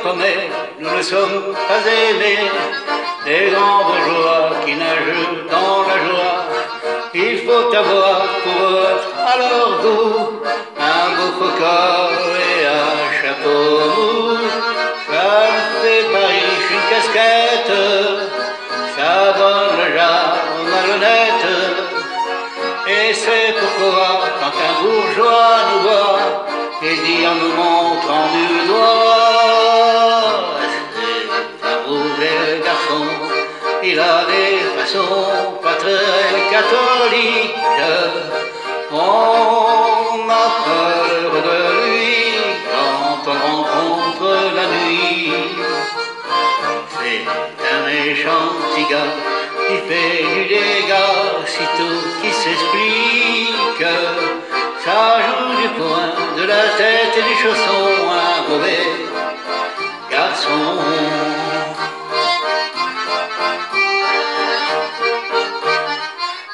promets, nous ne sommes pas aimés. Des grands bourgeois qui nagent dans la joie. Il faut avoir pour eux, à leur goût, un beau coca et un chapeau mou. Ça fait pas riche une casquette, ça donne le genre malhonnête. Et c'est pourquoi quand un bourgeois nous voit, il dit en nous montrant du doigt, c'est un mauvais garçon, il a des façons pas très catholiques. On a peur de lui quand on rencontre la nuit. C'est un méchant petit gars qui fait du dégât, sitôt qui s'explique. Ça joue du poing, de la tête et du chausson, un mauvais garçon.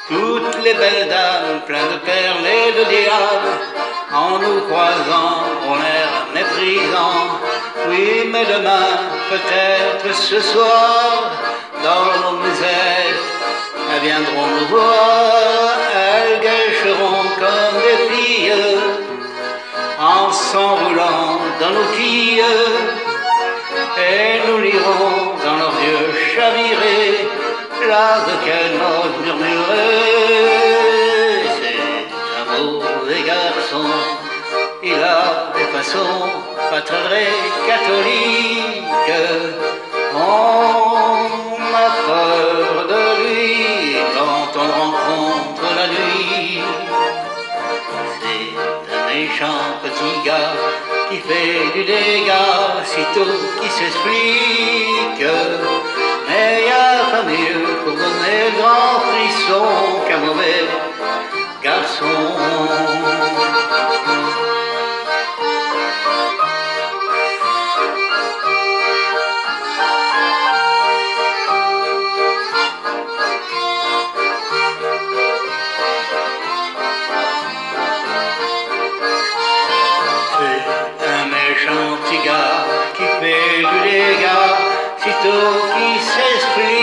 Toutes les belles dames, pleines de perles et de diamants, en nous croisant, ont l'air méprisant. Oui, mais demain, peut-être ce soir, dans nos musettes, elles viendront nous voir, elles gâcheront comme des filles, en s'enroulant dans nos quilles, et nous lirons dans leurs yeux chavirés l'art qu'elles n'osent murmurer. C'est un mauvais garçon, il a des façons pas très catholiques. On a peur de lui quand on rencontre la nuit. C'est un méchant petit gars qui fait du dégât, sitôt qui s'explique. Mais y a pas mieux pour donner le grand frisson qu'un mauvais garçon. Qui fait du dégât, sitôt qui s'exprime.